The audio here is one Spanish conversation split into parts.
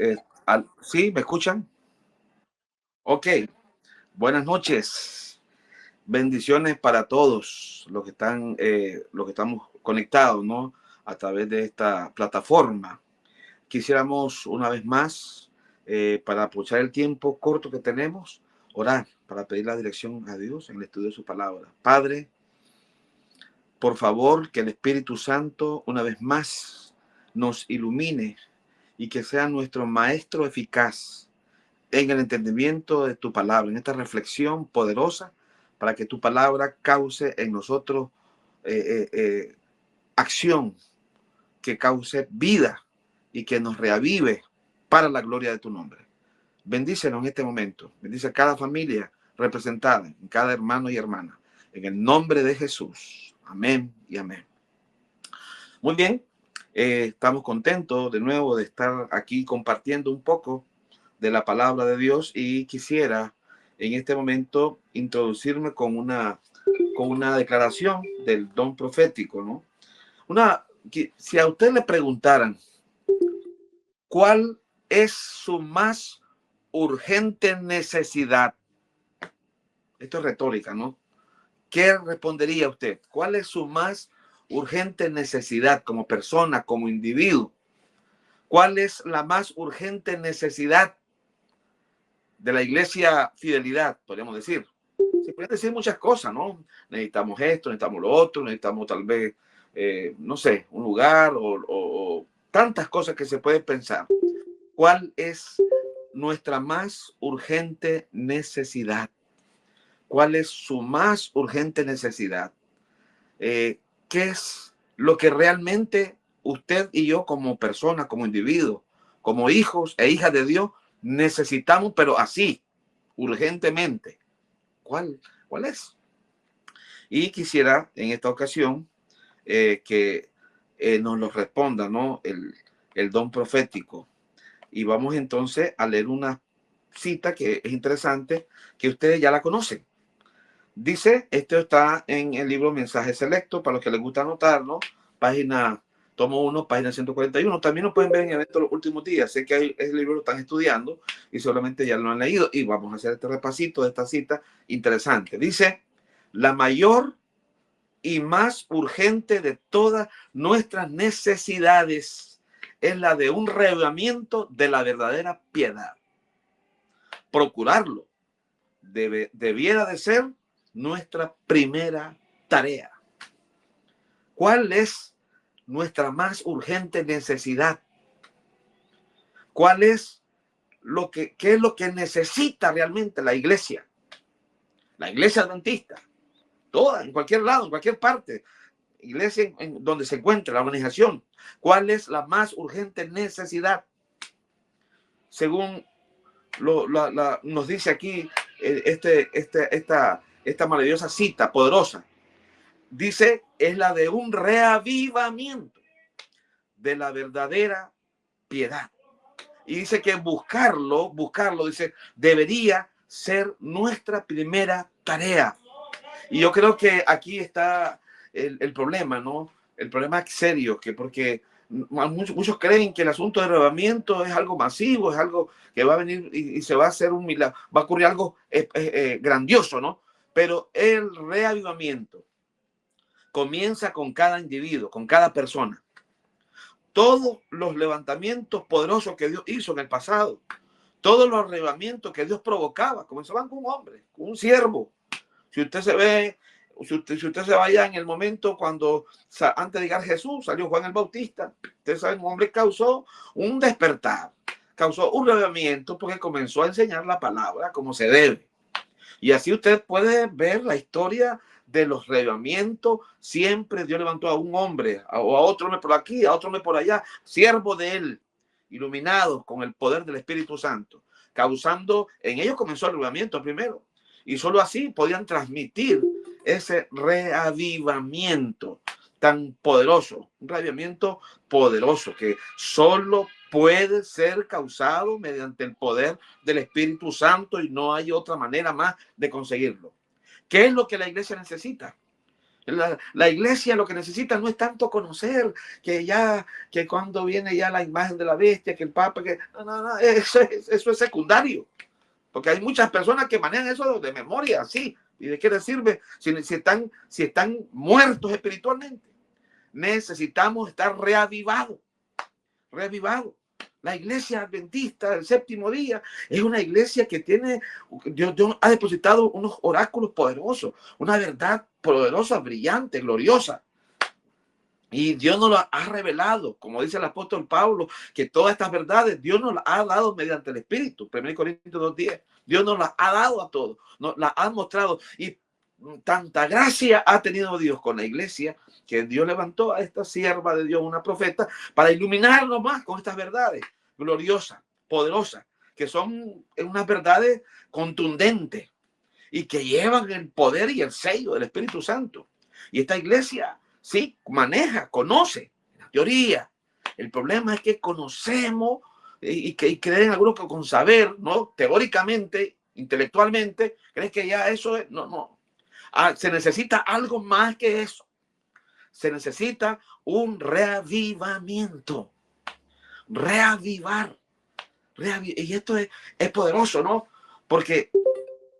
Eh, ¿Sí? ¿Me escuchan? Ok. Buenas noches. Bendiciones para todos los que estamos conectados, ¿no? A través de esta plataforma. Quisiéramos una vez más, para aprovechar el tiempo corto que tenemos, orar para pedir la dirección a Dios en el estudio de su palabra. Padre, por favor, que el Espíritu Santo una vez más nos ilumine y que sea nuestro maestro eficaz en el entendimiento de tu palabra, en esta reflexión poderosa, para que tu palabra cause en nosotros acción, que cause vida y que nos reavive para la gloria de tu nombre. Bendícenos en este momento. Bendice a cada familia representada, en cada hermano y hermana. En el nombre de Jesús. Amén y amén. Muy bien. Estamos contentos de nuevo de estar aquí compartiendo un poco de la palabra de Dios y quisiera en este momento introducirme con una declaración del don profético, ¿no? Si a usted le preguntaran cuál es su más urgente necesidad, esto es retórica, ¿no? ¿Qué respondería usted? ¿Cuál es su más urgente necesidad como persona, como individuo? ¿Cuál es la más urgente necesidad de la iglesia Fidelidad, podríamos decir? Se pueden decir muchas cosas, ¿no? Necesitamos esto, necesitamos lo otro, necesitamos tal vez, no sé, un lugar o tantas cosas que se pueden pensar. ¿Cuál es nuestra más urgente necesidad? ¿Cuál es su más urgente necesidad? ¿Qué es lo que realmente usted y yo como persona, como individuo, como hijos e hijas de Dios necesitamos, pero así, urgentemente? ¿Cuál es? Y quisiera en esta ocasión que nos lo responda, ¿no? El don profético. Y vamos entonces a leer una cita que es interesante, que ustedes ya la conocen. Dice, esto está en el libro Mensaje Selecto, para los que les gusta anotarlo, página, tomo 1, página 141. También lo pueden ver en eventos los últimos días. Sé que ese libro lo están estudiando y solamente ya lo han leído. Y vamos a hacer este repasito de esta cita interesante. Dice, la mayor y más urgente de todas nuestras necesidades es la de un reavivamiento de la verdadera piedad. Procurarlo debiera de ser nuestra primera tarea. ¿Cuál es nuestra más urgente necesidad? ¿Cuál es qué es lo que necesita realmente la iglesia? La iglesia adventista, toda, en cualquier lado, en cualquier parte, iglesia en donde se encuentra la organización. ¿Cuál es la más urgente necesidad? Según nos dice aquí esta maravillosa cita poderosa, dice, es la de un reavivamiento de la verdadera piedad. Y dice que buscarlo, dice, debería ser nuestra primera tarea. Y yo creo que aquí está el problema, ¿no? El problema serio, que porque muchos creen que el asunto de reavivamiento es algo masivo, es algo que va a venir y se va a hacer un milagro, va a ocurrir algo grandioso, ¿no? Pero el reavivamiento comienza con cada individuo, con cada persona. Todos los levantamientos poderosos que Dios hizo en el pasado, todos los avivamientos que Dios provocaba, comenzaban con un hombre, con un siervo. Si usted se ve, si usted se vaya en el momento cuando antes de llegar Jesús salió Juan el Bautista, usted sabe, un hombre causó un despertar, causó un avivamiento porque comenzó a enseñar la palabra como se debe. Y así usted puede ver la historia de los reavivamientos. Siempre Dios levantó a un hombre, o a otro hombre por aquí, a otro hombre por allá, siervo de él, iluminados con el poder del Espíritu Santo, causando, en ellos comenzó el reavivamiento primero. Y solo así podían transmitir ese reavivamiento tan poderoso, un reavivamiento poderoso que solo puede ser causado mediante el poder del Espíritu Santo y no hay otra manera más de conseguirlo. ¿Qué es lo que la iglesia necesita? La iglesia lo que necesita no es tanto conocer que cuando viene ya la imagen de la bestia, que el papa, que no, eso es secundario. Porque hay muchas personas que manejan eso de memoria, sí. ¿Y de qué les sirve si están muertos espiritualmente? Necesitamos estar reavivados. La iglesia adventista del séptimo día es una iglesia que tiene, Dios ha depositado unos oráculos poderosos, una verdad poderosa, brillante, gloriosa. Y Dios nos lo ha revelado, como dice el apóstol Pablo, que todas estas verdades Dios nos las ha dado mediante el Espíritu. 1 Corintios 2:10. Dios nos las ha dado a todos, nos las ha mostrado. Y tanta gracia ha tenido Dios con la iglesia, que Dios levantó a esta sierva de Dios, una profeta, para iluminarnos más con estas verdades gloriosas, poderosas, que son unas verdades contundentes y que llevan el poder y el sello del Espíritu Santo. Y esta iglesia sí maneja, conoce la teoría. El problema es que conocemos y creen algunos que con saber, ¿no? Teóricamente, intelectualmente, creen que ya eso es, no. Se necesita algo más que eso. Se necesita un reavivamiento. Reavivar. Y esto es poderoso, ¿no? Porque,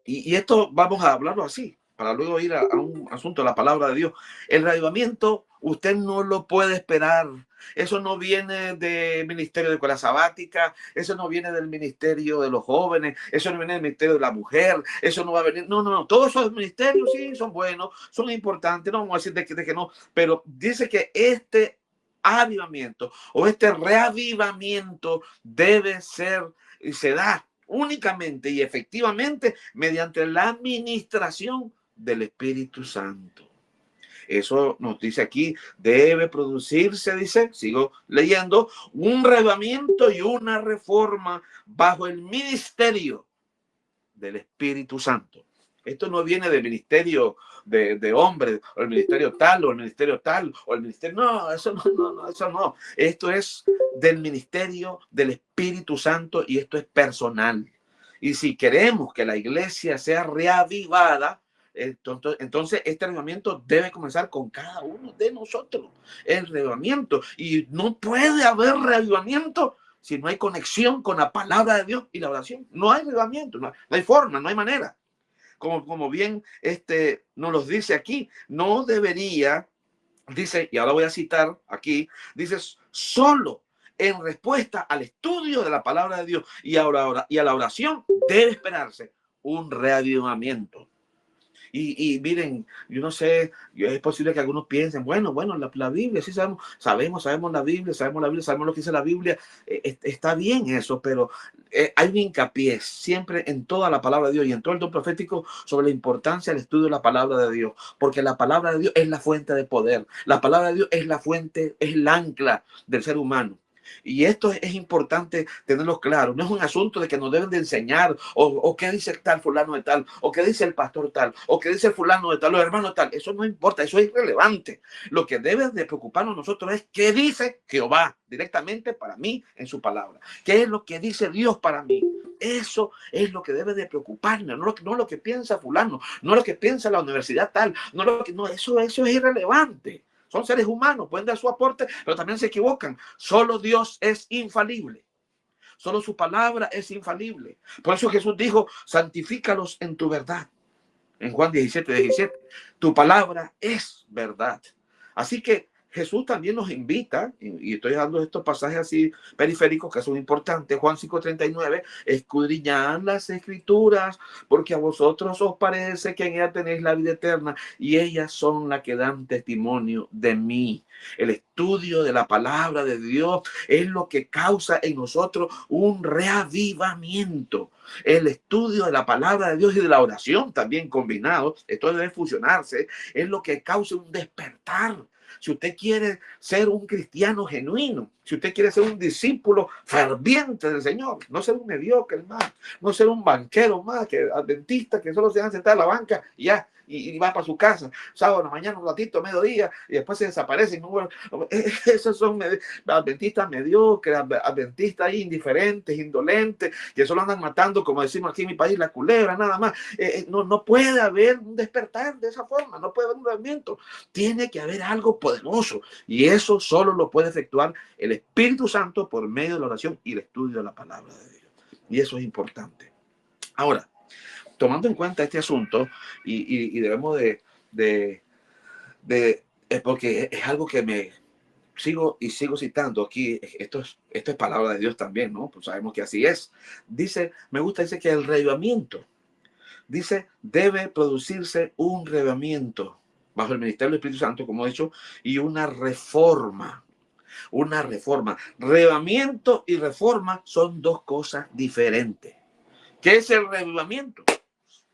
y esto vamos a hablarlo así, para luego ir a un asunto de la palabra de Dios. El reavivamiento, usted no lo puede esperar. Eso no viene del ministerio de escuela sabática, eso no viene del ministerio de los jóvenes, eso no viene del ministerio de la mujer, eso no va a venir. No. Todos esos ministerios sí son buenos, son importantes, no vamos a decir de que no, pero dice que este avivamiento o este reavivamiento debe ser y se da únicamente y efectivamente mediante la administración del Espíritu Santo. Eso nos dice aquí, debe producirse, dice, sigo leyendo, un reavivamiento y una reforma bajo el ministerio del Espíritu Santo. Esto no viene del ministerio de hombres, o el ministerio tal, o el ministerio tal, o el ministerio... No, eso no. Esto es del ministerio del Espíritu Santo y esto es personal. Y si queremos que la iglesia sea reavivada, entonces este reavivamiento debe comenzar con cada uno de nosotros. El reavivamiento. Y no puede haber reavivamiento si no hay conexión con la palabra de Dios y la oración. No hay reavivamiento, no hay forma, no hay manera. Como bien nos los dice aquí, no debería, dice, y ahora voy a citar aquí, dice, solo en respuesta al estudio de la palabra de Dios y a la oración debe esperarse un reavivamiento. Y miren, yo no sé, es posible que algunos piensen, bueno, la Biblia, sí sabemos la Biblia, sabemos lo que dice la Biblia, está bien eso, pero hay un hincapié siempre en toda la palabra de Dios y en todo el don profético sobre la importancia del estudio de la palabra de Dios, porque la palabra de Dios es la fuente de poder, la palabra de Dios es la fuente, es el ancla del ser humano. Y esto es importante tenerlo claro. No es un asunto de que nos deben de enseñar o qué dice tal fulano de tal, o qué dice el pastor tal, o qué dice el fulano de tal, o el hermano tal. Eso no importa, eso es irrelevante. Lo que debe de preocuparnos nosotros es qué dice Jehová directamente para mí en su palabra. ¿Qué es lo que dice Dios para mí? Eso es lo que debe de preocuparnos, no lo que piensa fulano, no lo que piensa la universidad tal, eso es irrelevante. Son seres humanos, pueden dar su aporte, pero también se equivocan. Solo Dios es infalible. Solo su palabra es infalible. Por eso Jesús dijo, santifícalos en tu verdad. En Juan 17:17, tu palabra es verdad. Así que Jesús también nos invita, y estoy dando estos pasajes así periféricos que son importantes. Juan 5:39, escudriñad las escrituras, porque a vosotros os parece que en ellas tenéis la vida eterna, y ellas son las que dan testimonio de mí. El estudio de la palabra de Dios es lo que causa en nosotros un reavivamiento. El estudio de la palabra de Dios y de la oración también combinados, esto debe fusionarse, es lo que causa un despertar. Si usted quiere ser un cristiano genuino, si usted quiere ser un discípulo ferviente del Señor, no ser un mediocre más, no ser un banquero más, que adventista, que solo se van a sentar a la banca y ya, y va para su casa, sábado en la mañana, un ratito, mediodía, y después se desaparecen. Bueno, esos son adventistas mediocres, adventistas indiferentes, indolentes, que solo andan matando, como decimos aquí en mi país, la culebra, nada más. No puede haber un despertar de esa forma, no puede haber un movimiento. Tiene que haber algo poderoso, y eso solo lo puede efectuar el Espíritu Santo por medio de la oración y el estudio de la palabra de Dios. Y eso es importante. Ahora, tomando en cuenta este asunto, y debemos porque es algo que me sigo citando aquí, esto es palabra de Dios también, ¿no? Pues sabemos que así es. Dice que el reavivamiento, debe producirse un reavivamiento bajo el ministerio del Espíritu Santo, como he dicho, y una reforma. Reavivamiento y reforma son dos cosas diferentes. ¿Qué es el reavivamiento?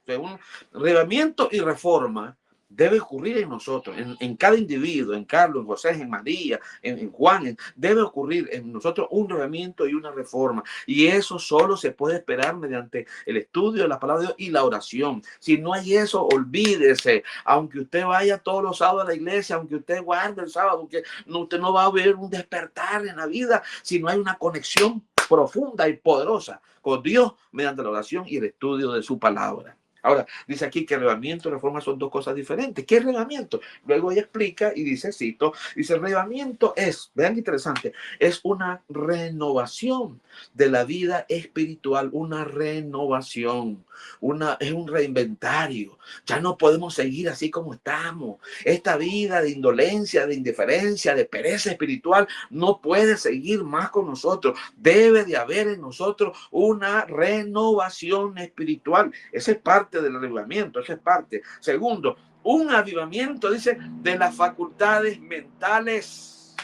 Según reavivamiento y reforma debe ocurrir en nosotros, en cada individuo, en Carlos, en José, en María, en Juan, debe ocurrir en nosotros un reavivamiento y una reforma. Y eso solo se puede esperar mediante el estudio de la palabra de Dios y la oración. Si no hay eso, olvídese. Aunque usted vaya todos los sábados a la iglesia, aunque usted guarde el sábado, usted no va a ver un despertar en la vida si no hay una conexión profunda y poderosa con Dios mediante la oración y el estudio de su palabra. Ahora, dice aquí que reavivamiento y reforma son dos cosas diferentes. ¿Qué es reavivamiento? Luego ella explica y dice, dice, reavivamiento es, vean qué interesante, es una renovación de la vida espiritual, una renovación, es un reinventario. Ya no podemos seguir así como estamos. Esta vida de indolencia, de indiferencia, de pereza espiritual no puede seguir más con nosotros. Debe de haber en nosotros una renovación espiritual. Esa es parte del avivamiento, esa es parte. Segundo, un avivamiento, dice, de las facultades mentales.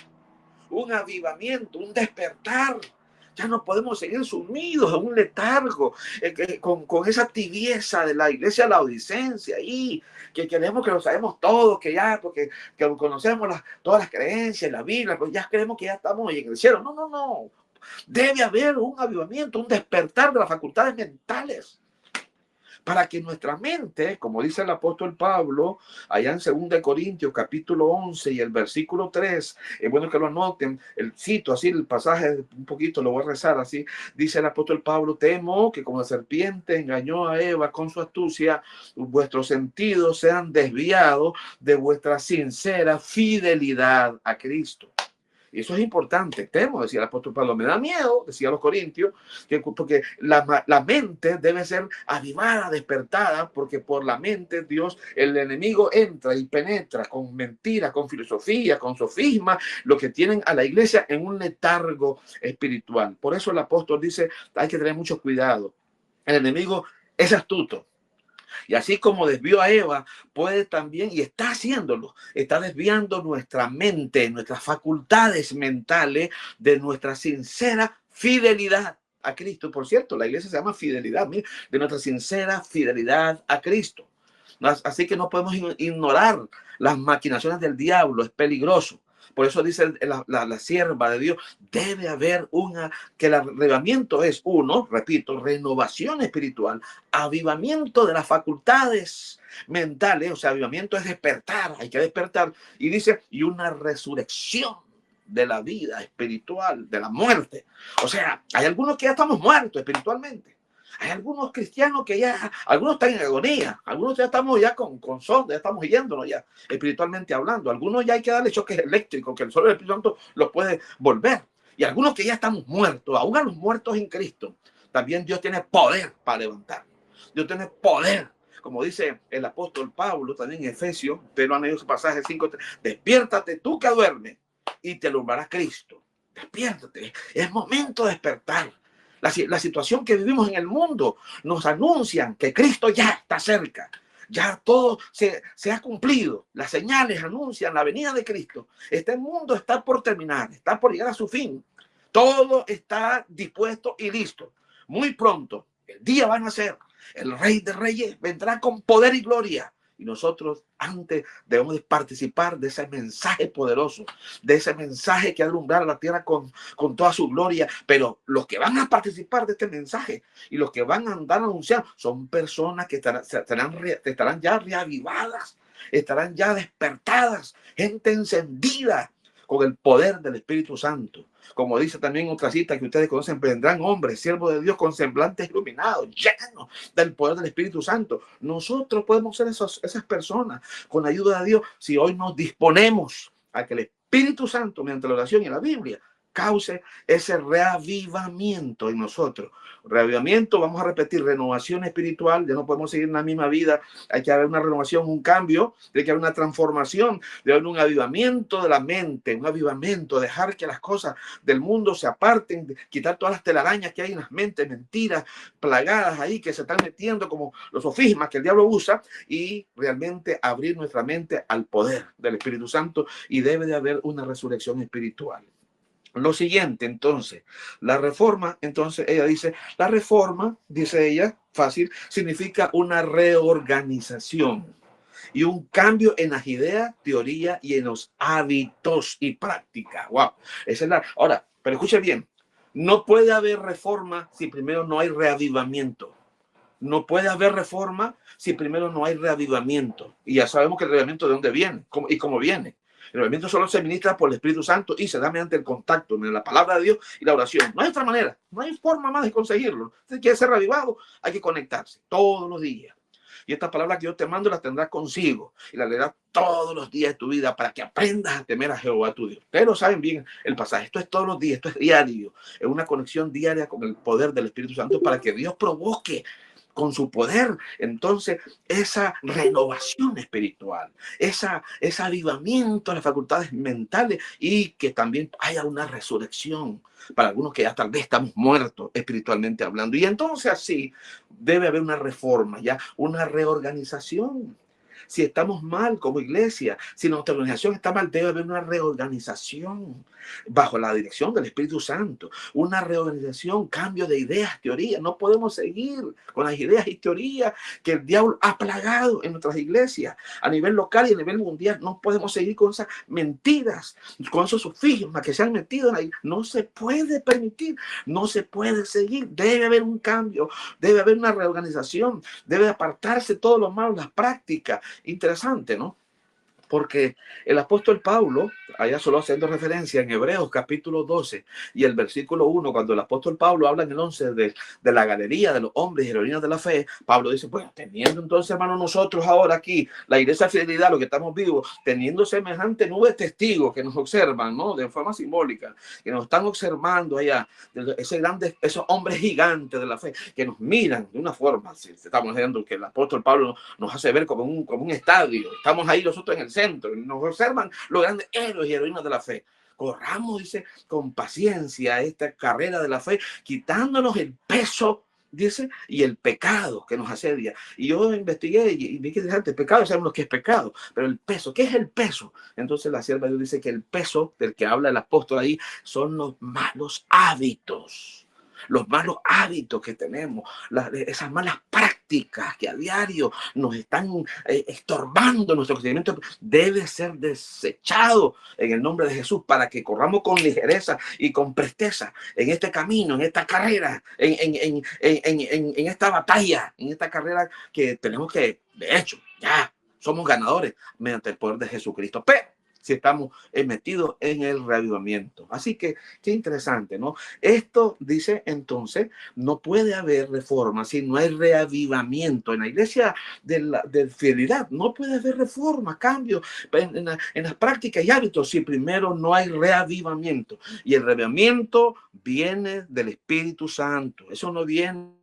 Un avivamiento, un despertar. Ya no podemos seguir sumidos en un letargo, con esa tibieza de la iglesia laodicense ahí, que creemos que lo sabemos todo, que porque conocemos todas las creencias, la Biblia, pues ya creemos que ya estamos en el cielo. No. Debe haber un avivamiento, un despertar de las facultades mentales, para que nuestra mente, como dice el apóstol Pablo, allá en 2 Corintios capítulo 11 y el versículo 3, es bueno que lo anoten, cito así el pasaje un poquito, lo voy a rezar así, dice el apóstol Pablo, temo que como la serpiente engañó a Eva con su astucia, vuestros sentidos sean desviados de vuestra sincera fidelidad a Cristo. Y eso es importante, temo, decía el apóstol Pablo, me da miedo, decía los corintios, porque la mente debe ser avivada, despertada, porque por la mente Dios, el enemigo entra y penetra con mentiras, con filosofía, con sofisma, lo que tienen a la iglesia en un letargo espiritual. Por eso el apóstol dice, hay que tener mucho cuidado. El enemigo es astuto. Y así como desvió a Eva, puede también, y está haciéndolo, está desviando nuestra mente, nuestras facultades mentales de nuestra sincera fidelidad a Cristo. Por cierto, la iglesia se llama fidelidad, de nuestra sincera fidelidad a Cristo. Así que no podemos ignorar las maquinaciones del diablo, es peligroso. Por eso dice la sierva de Dios, debe haber que el avivamiento es repito, renovación espiritual, avivamiento de las facultades mentales, o sea, avivamiento es despertar, hay que despertar, y dice, y una resurrección de la vida espiritual, de la muerte. O sea, hay algunos que ya estamos muertos espiritualmente. Hay algunos cristianos que algunos están en agonía, algunos ya estamos con sonda, ya estamos yéndonos ya, espiritualmente hablando. Algunos ya hay que darle choques eléctricos, que el solo Espíritu Santo los puede volver. Y algunos que ya estamos muertos, aún a los muertos en Cristo, también Dios tiene poder para levantarnos. Dios tiene poder. Como dice el apóstol Pablo también en Efesios, pero han leído ese pasaje 5, despiértate tú que duermes y te alumbrará Cristo. Despiértate, es momento de despertar. La situación que vivimos en el mundo nos anuncian que Cristo ya está cerca. Ya todo se ha cumplido. Las señales anuncian la venida de Cristo. Este mundo está por terminar, está por llegar a su fin. Todo está dispuesto y listo. Muy pronto, el día va a nacer. El Rey de Reyes vendrá con poder y gloria. Y nosotros antes debemos de participar de ese mensaje poderoso, de ese mensaje que alumbrar a la tierra con toda su gloria. Pero los que van a participar de este mensaje y los que van a andar anunciando son personas que estarán ya reavivadas, estarán ya despertadas, gente encendida con el poder del Espíritu Santo. Como dice también otra cita que ustedes conocen, vendrán hombres, siervos de Dios con semblantes iluminados, llenos del poder del Espíritu Santo. Nosotros podemos ser esas personas con la ayuda de Dios si hoy nos disponemos a que el Espíritu Santo, mediante la oración y la Biblia, cause ese reavivamiento en nosotros. Reavivamiento, vamos a repetir, renovación espiritual. Ya no podemos seguir en la misma vida. Hay que haber una renovación, un cambio, hay que haber una transformación, debe haber un avivamiento de la mente, un avivamiento, dejar que las cosas del mundo se aparten, quitar todas las telarañas que hay en las mentes, mentiras plagadas ahí que se están metiendo como los sofismas que el diablo usa, y realmente abrir nuestra mente al poder del Espíritu Santo, y debe de haber una resurrección espiritual. Lo siguiente, entonces, la reforma, entonces ella dice, la reforma, dice ella, fácil, significa una reorganización y un cambio en las ideas, teoría y en los hábitos y prácticas. Wow, esa es la... Ahora, pero escuche bien, no puede haber reforma si primero no hay reavivamiento. No puede haber reforma si primero no hay reavivamiento. Y ya sabemos que el reavivamiento de dónde viene y cómo viene. El reavivamiento solo se administra por el Espíritu Santo y se da mediante el contacto, mediante la palabra de Dios y la oración. No hay otra manera, no hay forma más de conseguirlo. Si quiere ser reavivado, hay que conectarse todos los días. Y estas palabras que yo te mando las tendrás consigo y las leerás todos los días de tu vida para que aprendas a temer a Jehová tu Dios. Pero saben bien el pasaje, esto es todos los días, esto es diario, es una conexión diaria con el poder del Espíritu Santo para que Dios provoque con su poder, entonces, esa renovación espiritual, ese avivamiento de las facultades mentales, y que también haya una resurrección para algunos que ya tal vez estamos muertos espiritualmente hablando. Y entonces así debe haber una reforma, ya una reorganización. Si estamos mal como iglesia, si nuestra organización está mal, debe haber una reorganización bajo la dirección del Espíritu Santo. Una reorganización, cambio de ideas, teorías. No podemos seguir con las ideas y teorías que el diablo ha plagado en nuestras iglesias a nivel local y a nivel mundial. No podemos seguir con esas mentiras, con esos sofismas que se han metido ahí. No se puede permitir, no se puede seguir. Debe haber un cambio, debe haber una reorganización, debe apartarse todo lo malo, las prácticas. Interesante, ¿no? Porque el apóstol Pablo, allá solo haciendo referencia en Hebreos capítulo 12 y el versículo 1, cuando el apóstol Pablo habla en el 11 de la galería de los hombres y heroínas de la fe, Pablo dice, bueno, teniendo entonces, hermanos, nosotros ahora aquí, la iglesia de fidelidad, los que estamos vivos, teniendo semejante nube de testigos que nos observan, ¿no? De forma simbólica, que nos están observando allá, esos hombres gigantes de la fe, que nos miran de una forma, si estamos viendo que el apóstol Pablo nos hace ver como un estadio, estamos ahí nosotros en el centro, nos observan los grandes héroes y heroínas de la fe. Corramos, dice, con paciencia esta carrera de la fe, quitándonos el peso, dice, y el pecado que nos asedia. Y yo investigué y vi que el pecado, sabemos que es pecado, pero el peso, ¿qué es el peso? Entonces la sierva de Dios dice que el peso del que habla el apóstol ahí son los malos hábitos. Los malos hábitos que tenemos, esas malas prácticas que a diario nos están estorbando nuestro crecimiento, debe ser desechado en el nombre de Jesús para que corramos con ligereza y con presteza en este camino, en esta carrera, en esta batalla, en esta carrera que tenemos que, de hecho, ya somos ganadores mediante el poder de Jesucristo. Pero si estamos metidos en el reavivamiento. Así que, qué interesante, ¿no? Esto dice entonces, no puede haber reforma si no hay reavivamiento. En la iglesia de fidelidad no puede haber reforma, cambio en las prácticas y hábitos si primero no hay reavivamiento. Y el reavivamiento viene del Espíritu Santo. Eso no viene,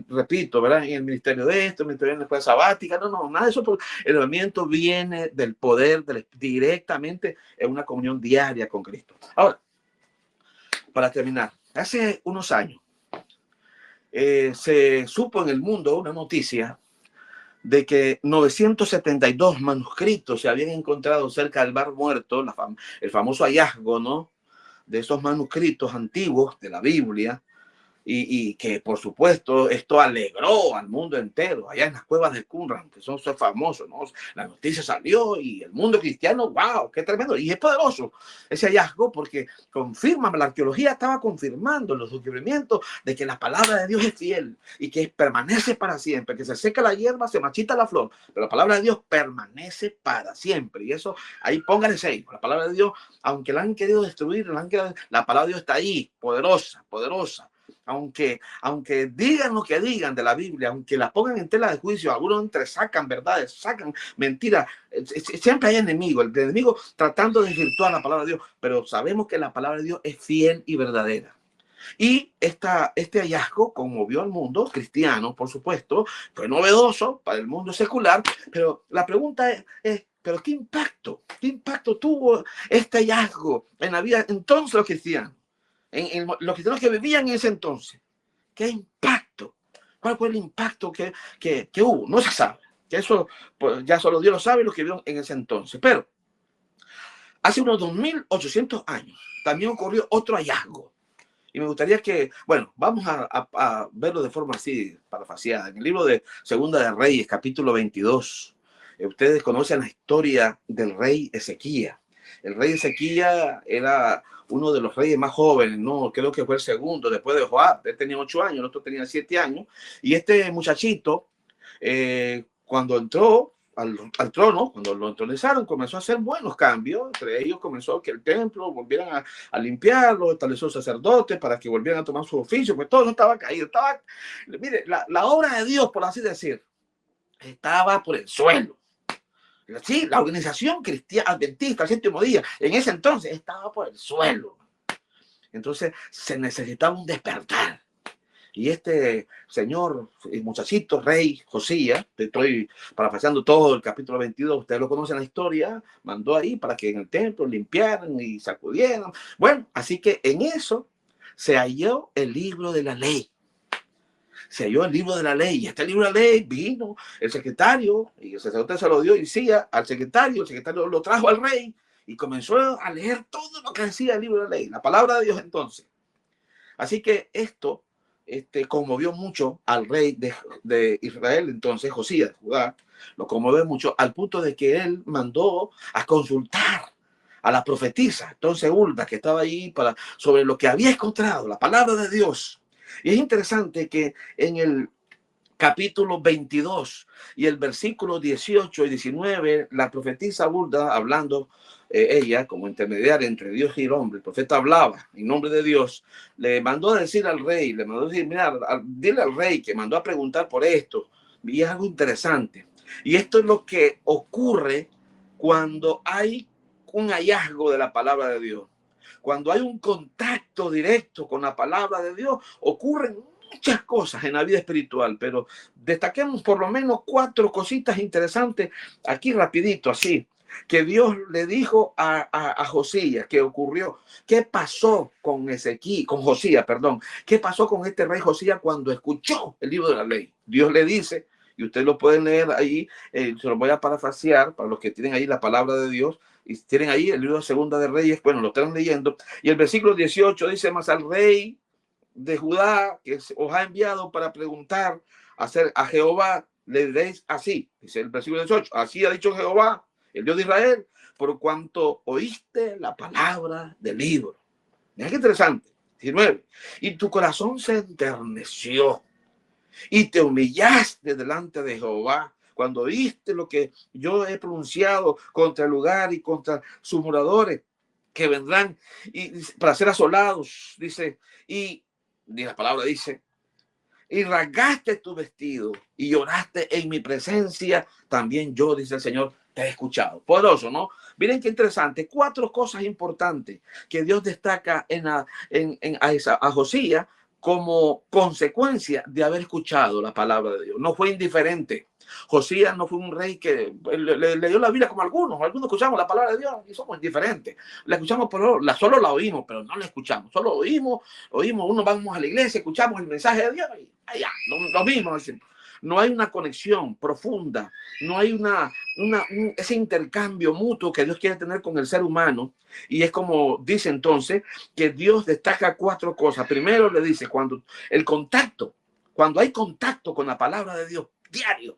repito, ¿verdad? En el ministerio de esto, el ministerio de la escuela sabática, no, nada de eso. El avivamiento viene del poder directamente en una comunión diaria con Cristo. Ahora, para terminar, hace unos años se supo en el mundo una noticia de que 972 manuscritos se habían encontrado cerca del Mar Muerto, el famoso hallazgo, ¿no? De esos manuscritos antiguos de la Biblia. y que por supuesto esto alegró al mundo entero, allá en las cuevas de Qumran, que son famosos, ¿no? La noticia salió y el mundo cristiano, wow, qué tremendo, y es poderoso ese hallazgo porque confirma, la arqueología estaba confirmando los descubrimientos de que la palabra de Dios es fiel y que permanece para siempre, que se seca la hierba, se marchita la flor, pero la palabra de Dios permanece para siempre, y eso ahí póngale 6, la palabra de Dios, aunque la han querido destruir, la palabra de Dios está ahí, poderosa, poderosa. Aunque digan lo que digan de la Biblia, aunque la pongan en tela de juicio, algunos sacan verdades, sacan mentiras, siempre hay enemigos, el enemigo tratando de desvirtuar la palabra de Dios, pero sabemos que la palabra de Dios es fiel y verdadera. Y este hallazgo conmovió al mundo cristiano, por supuesto, fue novedoso para el mundo secular, pero la pregunta es ¿pero qué impacto tuvo este hallazgo en la vida entonces los cristianos? En los cristianos que vivían en ese entonces, ¿qué impacto? ¿Cuál fue el impacto que hubo? No se sabe, que eso pues, ya solo Dios lo sabe, los que vivieron en ese entonces. Pero hace unos 2800 años también ocurrió otro hallazgo. Y me gustaría que, bueno, vamos a verlo de forma así, parafaseada. En el libro de Segunda de Reyes, capítulo 22, ustedes conocen la historia del rey Ezequías. El rey Ezequías era uno de los reyes más jóvenes, no, creo que fue el segundo después de Joab. Él tenía 8 años, el otro tenía 7 años. Y este muchachito, cuando entró al trono, cuando lo entronizaron, comenzó a hacer buenos cambios. Entre ellos comenzó que el templo volvieran a limpiarlo, estableció sacerdotes para que volvieran a tomar su oficio, pues todo no estaba caído. Mire, la obra de Dios, por así decir, estaba por el suelo. Sí, la organización cristiana adventista, el séptimo día, en ese entonces estaba por el suelo. Entonces se necesitaba un despertar. Y este señor, el muchachito, rey Josías, te estoy parafraseando todo el capítulo 22, ustedes lo conocen la historia, mandó ahí para que en el templo limpiaran y sacudieran. Bueno, así que en eso se halló el libro de la ley. Se halló el libro de la ley. Y este libro de la ley vino el secretario, y el sacerdote se lo dio y decía al secretario, el secretario lo trajo al rey y comenzó a leer todo lo que decía el libro de la ley, la palabra de Dios entonces. Así que esto conmovió mucho al rey de Israel, entonces Josías, Judá, lo conmovió mucho al punto de que él mandó a consultar a la profetisa, entonces Hulda, que estaba ahí sobre lo que había encontrado, la palabra de Dios. Y es interesante que en el capítulo 22 y el versículo 18 y 19, la profetisa Hulda, hablando ella como intermediaria entre Dios y el hombre, el profeta hablaba en nombre de Dios, le mandó a decir al rey, le mandó a decir, mira, dile al rey que mandó a preguntar por esto, y es algo interesante. Y esto es lo que ocurre cuando hay un hallazgo de la palabra de Dios. Cuando hay un contacto directo con la palabra de Dios, ocurren muchas cosas en la vida espiritual, pero destaquemos por lo menos 4 cositas interesantes aquí rapidito, así, que Dios le dijo a Josías, que ocurrió. ¿Qué pasó con Josías, perdón? ¿Qué pasó con este rey Josías cuando escuchó el libro de la ley? Dios le dice, y ustedes lo pueden leer ahí, se lo voy a parafrasear para los que tienen ahí la palabra de Dios, y tienen ahí el libro de Segunda de Reyes, bueno, lo están leyendo, y el versículo 18 dice, más al rey de Judá que os ha enviado para preguntar a Jehová, le diréis así, dice el versículo 18, así ha dicho Jehová, el Dios de Israel, por cuanto oíste la palabra del libro. Mira qué interesante. 19. Y tu corazón se enterneció y te humillaste delante de Jehová cuando oíste lo que yo he pronunciado contra el lugar y contra sus moradores que vendrán y para ser asolados, dice, y la palabra dice, y rasgaste tu vestido y lloraste en mi presencia, también yo, dice el Señor, te he escuchado. Poderoso, ¿no? Miren qué interesante. 4 cosas importantes que Dios destaca a Josías como consecuencia de haber escuchado la palabra de Dios. No fue indiferente. Josías no fue un rey que le dio la vida como algunos escuchamos la palabra de Dios y somos indiferentes. La escuchamos, pero solo la oímos, pero no la escuchamos. Solo oímos, vamos a la iglesia, escuchamos el mensaje de Dios y allá, lo mismo. no hay una conexión profunda, no hay ese intercambio mutuo que Dios quiere tener con el ser humano. Y es como dice entonces que Dios destaca 4 cosas. Primero le dice cuando hay contacto con la palabra de Dios diario,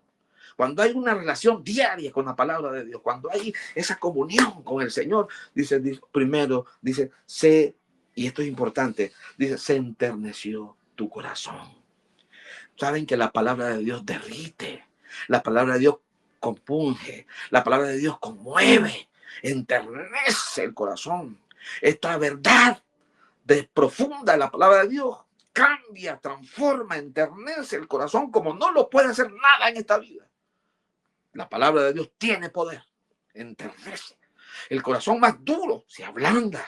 cuando hay una relación diaria con la palabra de Dios, cuando hay esa comunión con el Señor, dice primero, dice, y esto es importante, dice, se enterneció tu corazón. Saben que la palabra de Dios derrite, la palabra de Dios compunge, la palabra de Dios conmueve, enternece el corazón. Esta verdad profunda de la palabra de Dios cambia, transforma, enternece el corazón como no lo puede hacer nada en esta vida. La palabra de Dios tiene poder, enternece. El corazón más duro se ablanda.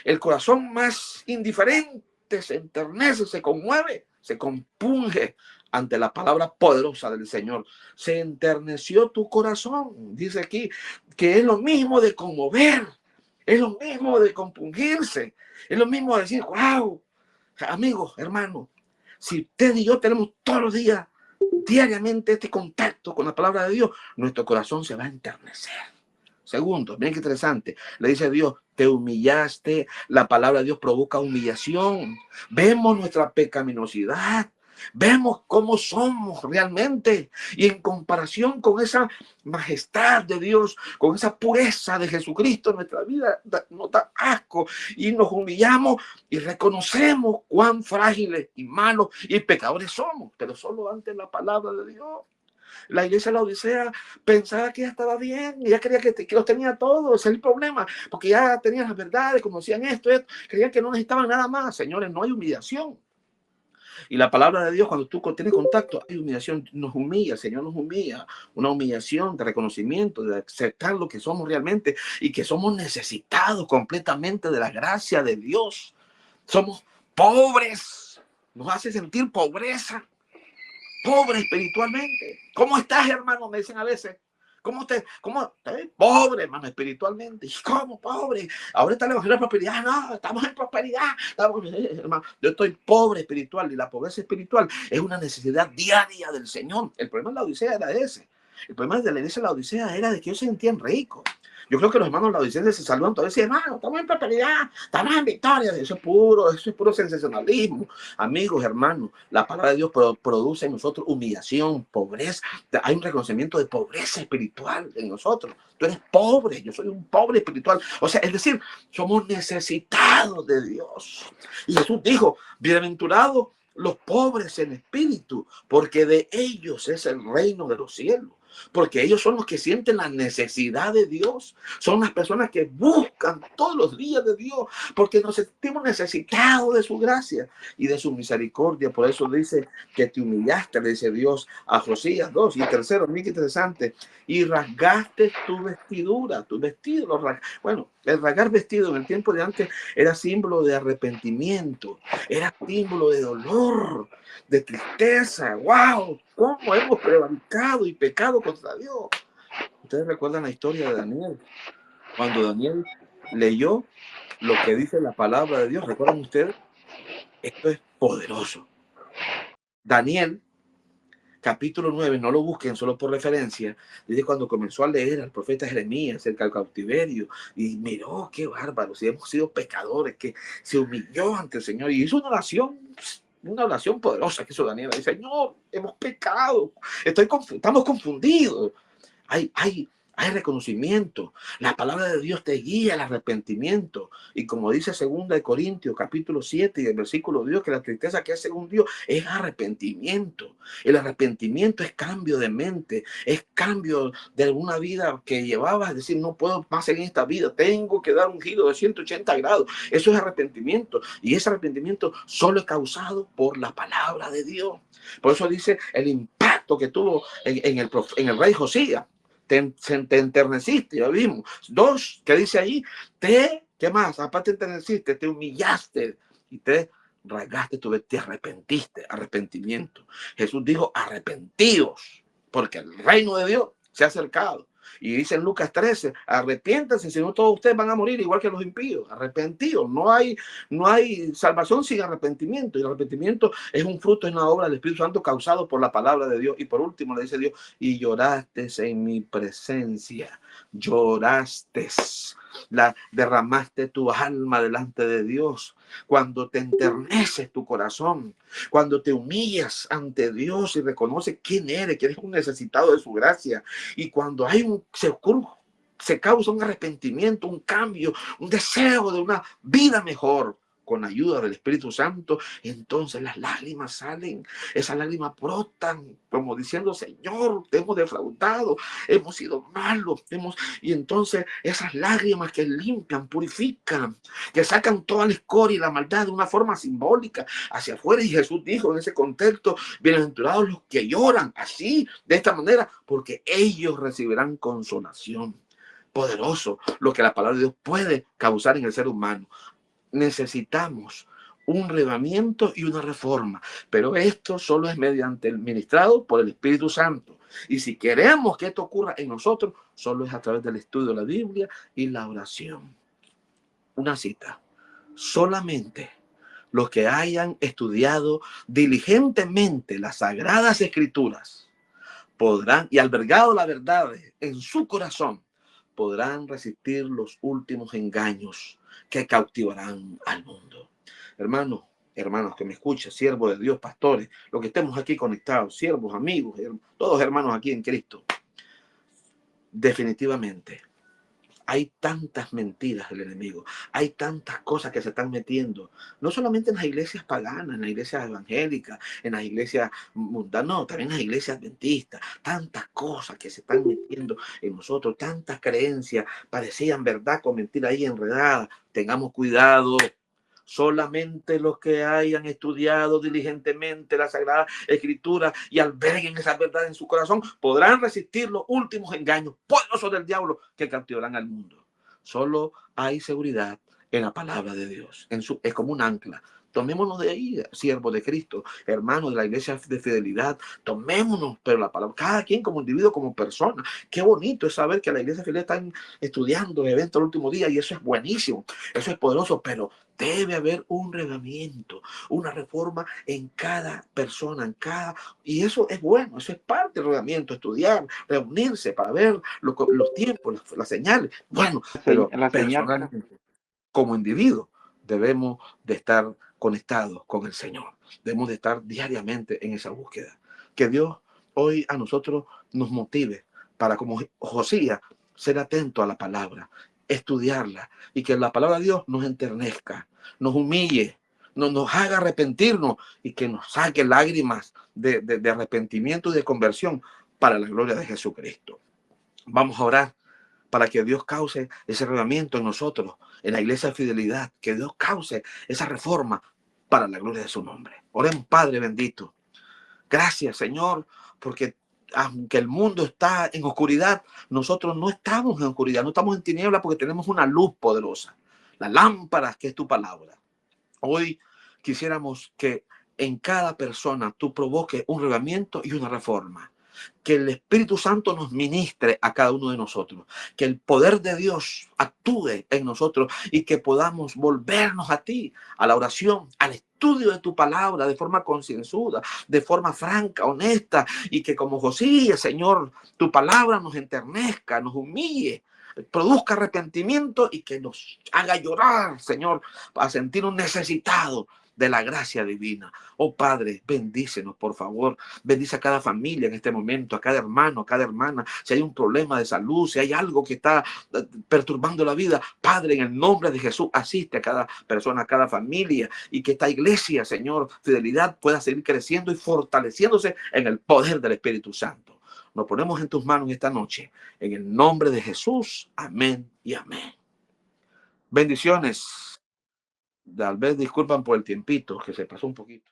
El corazón más indiferente se enternece, se conmueve, se compunge ante la palabra poderosa del Señor. Se enterneció tu corazón. Dice aquí que es lo mismo de conmover, es lo mismo de compungirse, es lo mismo de decir, wow, amigos, hermanos, si usted y yo tenemos todos los días, diariamente este contacto con la palabra de Dios, nuestro corazón se va a enternecer. Segundo, bien que interesante, le dice Dios, te humillaste, la palabra de Dios provoca humillación. Vemos nuestra pecaminosidad, vemos cómo somos realmente y en comparación con esa majestad de Dios, con esa pureza de Jesucristo, nuestra vida nos da asco y nos humillamos y reconocemos cuán frágiles y malos y pecadores somos, pero solo ante la palabra de Dios. La iglesia de la Odisea pensaba que ya estaba bien, ya creía que los tenía todos, ese es el problema, porque ya tenían las verdades, conocían esto, creían que no necesitaban nada más. Señores, no hay humillación. Y la palabra de Dios, cuando tú tienes contacto, hay humillación, nos humilla, el Señor nos humilla, una humillación de reconocimiento, de aceptar lo que somos realmente y que somos necesitados completamente de la gracia de Dios. Somos pobres, nos hace sentir pobreza. Pobre espiritualmente. ¿Cómo estás, hermano? Me dicen a veces. ¿Cómo te pobre, hermano, espiritualmente? ¿Y cómo pobre? Ahora está el evangelio de prosperidad. No, estamos en prosperidad. Hermano, yo estoy pobre espiritual y la pobreza espiritual es una necesidad diaria del Señor. El problema de la Odisea era ese. El problema de la iglesia de la Odisea era de que ellos se sentían ricos. Yo creo que los hermanos laodicenses se saludan todavía y dicen, hermano, estamos en prosperidad, estamos en victoria. Eso es puro sensacionalismo. Amigos, hermanos, la palabra de Dios produce en nosotros humillación, pobreza. Hay un reconocimiento de pobreza espiritual en nosotros. Tú eres pobre, yo soy un pobre espiritual. O sea, es decir, somos necesitados de Dios. Y Jesús dijo, bienaventurados los pobres en espíritu, porque de ellos es el reino de los cielos. Porque ellos son los que sienten la necesidad de Dios. Son las personas que buscan todos los días de Dios, porque nos sentimos necesitados de su gracia y de su misericordia. Por eso dice que te humillaste, le dice Dios a Josías 2. Y tercero, muy interesante, y rasgaste tu vestidura, tu vestido. Bueno, el rasgar vestido en el tiempo de antes era símbolo de arrepentimiento, era símbolo de dolor, de tristeza. ¡Wow! ¿Cómo hemos prevaricado y pecado contra Dios? Ustedes recuerdan la historia de Daniel. Cuando Daniel leyó lo que dice la palabra de Dios, ¿recuerdan ustedes? Esto es poderoso. Daniel, capítulo 9, no lo busquen solo por referencia, desde cuando comenzó a leer al profeta Jeremías acerca del cautiverio, y miró, qué bárbaro, si hemos sido pecadores, que se humilló ante el Señor y hizo una oración poderosa que hizo Daniel. Dice, Señor, hemos pecado, estamos confundidos. Hay reconocimiento. La palabra de Dios te guía al arrepentimiento. Y como dice 2 Corintios, capítulo 7, y el versículo de Dios, que la tristeza que es según Dios es arrepentimiento. El arrepentimiento es cambio de mente, es cambio de alguna vida que llevabas, es decir, no puedo más en esta vida, tengo que dar un giro de 180 grados. Eso es arrepentimiento. Y ese arrepentimiento solo es causado por la palabra de Dios. Por eso dice el impacto que tuvo en el rey Josías. Te enterneciste, ya vimos. 2, ¿qué dice ahí? ¿Qué más? Aparte te enterneciste, te humillaste y te rasgaste tu vestido, te arrepentiste, arrepentimiento. Jesús dijo, arrepentidos, porque el reino de Dios se ha acercado. Y dice en Lucas 13, arrepiéntanse, si no todos ustedes van a morir igual que los impíos. Arrepentidos. No hay salvación sin arrepentimiento. Y el arrepentimiento es un fruto, es una obra del Espíritu Santo causado por la palabra de Dios. Y por último le dice Dios, y lloraste en mi presencia. Lloraste. Derramaste tu alma delante de Dios. Cuando te enterneces tu corazón, cuando te humillas ante Dios y reconoces quién eres, que eres un necesitado de su gracia, y cuando se causa un arrepentimiento, un cambio, un deseo de una vida mejor, con ayuda del Espíritu Santo, entonces las lágrimas salen, esas lágrimas brotan, como diciendo, Señor, te hemos defraudado, hemos sido malos, y entonces esas lágrimas que limpian, purifican, que sacan toda la escoria y la maldad de una forma simbólica hacia afuera. Y Jesús dijo en ese contexto, bienaventurados los que lloran así, de esta manera, porque ellos recibirán consolación. Poderoso lo que la palabra de Dios puede causar en el ser humano. Necesitamos un reavivamiento y una reforma, pero esto solo es mediante el ministrado por el Espíritu Santo. Y si queremos que esto ocurra en nosotros, solo es a través del estudio de la Biblia y la oración. Una cita: solamente los que hayan estudiado diligentemente las Sagradas Escrituras podrán, y albergado la verdad en su corazón, podrán resistir los últimos engaños que cautivarán al mundo. Hermanos que me escuchan, siervos de Dios, pastores, los que estemos aquí conectados, siervos, amigos, todos hermanos aquí en Cristo, definitivamente hay tantas mentiras del enemigo, hay tantas cosas que se están metiendo, no solamente en las iglesias paganas, en las iglesias evangélicas, en las iglesias mundanas, no, también en las iglesias adventistas, tantas cosas que se están metiendo en nosotros, tantas creencias, parecían verdad con mentira ahí enredada. Tengamos cuidado. Solamente los que hayan estudiado diligentemente la Sagrada Escritura y alberguen esa verdad en su corazón podrán resistir los últimos engaños poderosos del diablo que cautivarán al mundo. Solo hay seguridad en la palabra de Dios. Es como un ancla. Tomémonos de ahí, siervos de Cristo, hermanos de la iglesia de fidelidad. Tomémonos, pero la palabra, cada quien como individuo, como persona. Qué bonito es saber que la iglesia de fidelidad están estudiando eventos el último día y eso es buenísimo, eso es poderoso, pero debe haber un regamiento, una reforma en cada persona, y eso es bueno, eso es parte del regamiento, estudiar, reunirse para ver los tiempos, las señales. Bueno, pero La señal. personalmente, como individuo, debemos de estar conectados con el Señor. Debemos de estar diariamente en esa búsqueda. Que Dios hoy a nosotros nos motive para, como Josías, ser atento a la palabra, estudiarla, y que la palabra de Dios nos enternezca, nos humille, nos haga arrepentirnos y que nos saque lágrimas de arrepentimiento y de conversión para la gloria de Jesucristo. Vamos a orar para que Dios cause ese reavivamiento en nosotros, en la iglesia de fidelidad, que Dios cause esa reforma para la gloria de su nombre. Oremos. Padre bendito, gracias, Señor, porque aunque el mundo está en oscuridad, nosotros no estamos en oscuridad, no estamos en tiniebla, porque tenemos una luz poderosa, la lámpara que es tu palabra. Hoy quisiéramos que en cada persona tú provoques un reavivamiento y una reforma. Que el Espíritu Santo nos ministre a cada uno de nosotros, que el poder de Dios actúe en nosotros y que podamos volvernos a ti, a la oración, al estudio de tu palabra de forma concienzuda, de forma franca, honesta, y que como Josías, Señor, tu palabra nos enternezca, nos humille, produzca arrepentimiento y que nos haga llorar, Señor, a sentir un necesitado de la gracia divina. Oh Padre, bendícenos, por favor. Bendice a cada familia en este momento, a cada hermano, a cada hermana. Si hay un problema de salud, si hay algo que está perturbando la vida, Padre, en el nombre de Jesús, asiste a cada persona, a cada familia, y que esta iglesia, Señor, fidelidad, pueda seguir creciendo y fortaleciéndose en el poder del Espíritu Santo. Nos ponemos en tus manos esta noche, en el nombre de Jesús. Amén y amén. Bendiciones. Tal vez disculpan por el tiempito, que se pasó un poquito.